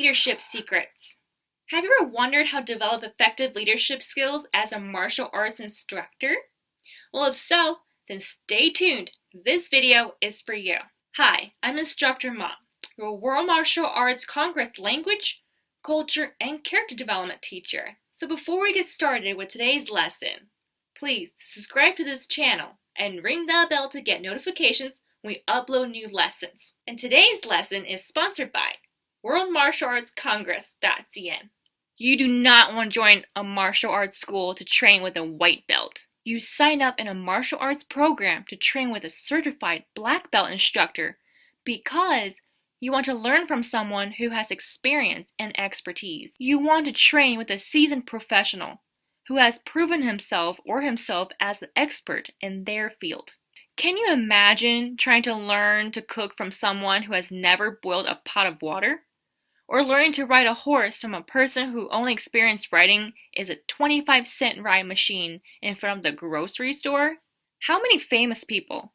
Leadership secrets. Have you ever wondered how to develop effective leadership skills as a martial arts instructor? Well, if so, then stay tuned. This video is for you. Hi, I'm Instructor Ma, your World Martial Arts Congress language, culture, and character development teacher. So before we get started with today's lesson, please subscribe to this channel and ring that bell to get notifications when we upload new lessons. And today's lesson is sponsored by World Martial Arts Congress.cn. You do not want to join a martial arts school to train with a white belt. You sign up in a martial arts program to train with a certified black belt instructor because you want to learn from someone who has experience and expertise. You want to train with a seasoned professional who has proven himself or herself as an expert in their field. Can you imagine trying to learn to cook from someone who has never boiled a pot of water? Or learning to ride a horse from a person who only experienced riding is a 25-cent ride machine in front of the grocery store? How many famous people,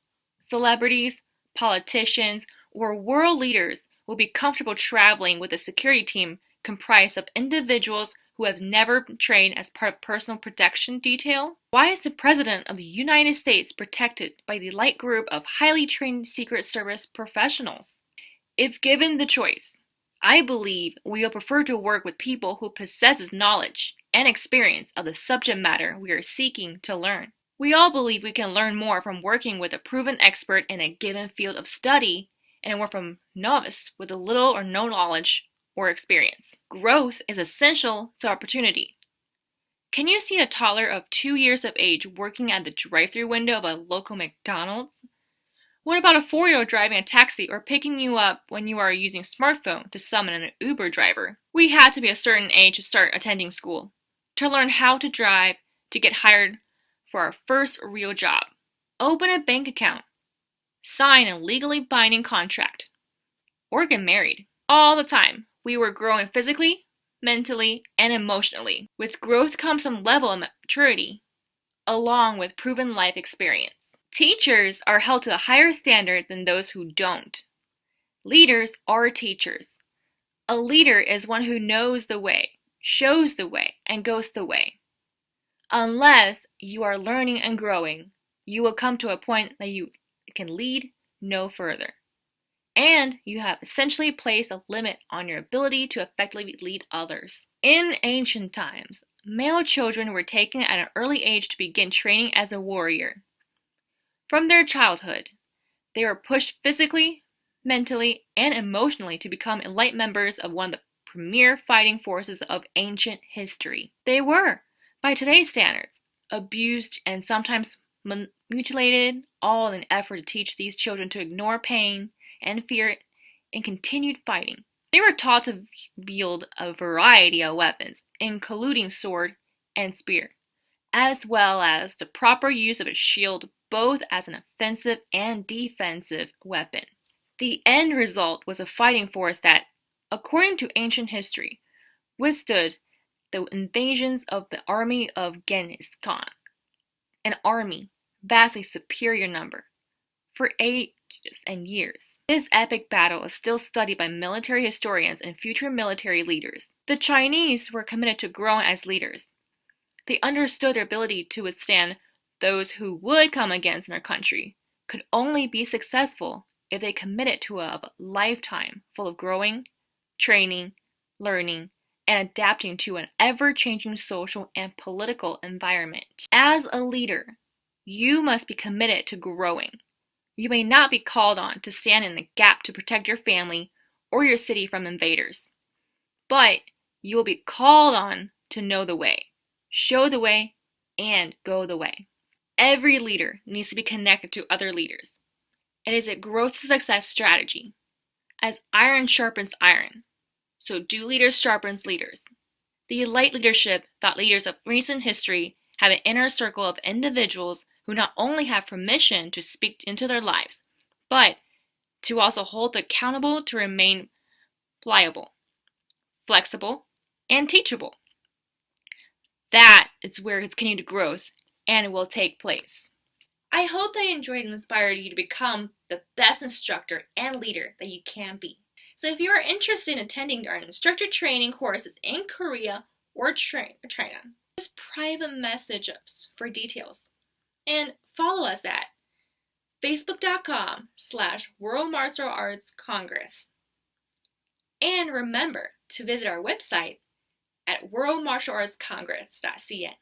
celebrities, politicians, or world leaders will be comfortable traveling with a security team comprised of individuals who have never trained as part of personal protection detail? Why is the President of the United States protected by the elite group of highly trained Secret Service professionals? If given the choice, I believe we will prefer to work with people who possesses knowledge and experience of the subject matter we are seeking to learn. We all believe we can learn more from working with a proven expert in a given field of study and work from novice with a little or no knowledge or experience. Growth is essential to opportunity. Can you see a toddler of 2 years of age working at the drive-thru window of a local McDonald's? What about a 4-year-old driving a taxi or picking you up when you are using a smartphone to summon an Uber driver? We had to be a certain age to start attending school, to learn how to drive, to get hired for our first real job, open a bank account, sign a legally binding contract, or get married. All the time, we were growing physically, mentally, and emotionally. With growth comes some level of maturity, along with proven life experience. Teachers are held to a higher standard than those who don't. Leaders are teachers. A leader is one who knows the way, shows the way, and goes the way. Unless you are learning and growing, you will come to a point that you can lead no further. And you have essentially placed a limit on your ability to effectively lead others. In ancient times, male children were taken at an early age to begin training as a warrior. From their childhood, they were pushed physically, mentally, and emotionally to become elite members of one of the premier fighting forces of ancient history. They were, by today's standards, abused and sometimes mutilated, all in an effort to teach these children to ignore pain and fear and continued fighting. They were taught to wield a variety of weapons, including sword and spear, as well as the proper use of a shield, both as an offensive and defensive weapon. The end result was a fighting force that, according to ancient history, withstood the invasions of the army of Genghis Khan, an army vastly superior number, for ages and years. This epic battle is still studied by military historians and future military leaders. The Chinese were committed to growing as leaders. They understood their ability to withstand those who would come against their country could only be successful if they committed to a lifetime full of growing, training, learning, and adapting to an ever-changing social and political environment. As a leader, you must be committed to growing. You may not be called on to stand in the gap to protect your family or your city from invaders, but you will be called on to know the way, show the way, and go the way. Every leader needs to be connected to other leaders. It is a growth to success strategy. As iron sharpens iron, so do leaders sharpen leaders. The elite leadership thought leaders of recent history have an inner circle of individuals who not only have permission to speak into their lives, but to also hold them accountable to remain pliable, flexible, and teachable. That is where continued growth and it will take place. I hope that I enjoyed and inspired you to become the best instructor and leader that you can be. So if you are interested in attending our instructor training courses in Korea or China, just private message us for details. And follow us at facebook.com/World Martial Arts Congress. And remember to visit our website at worldmartialartscongress.cn.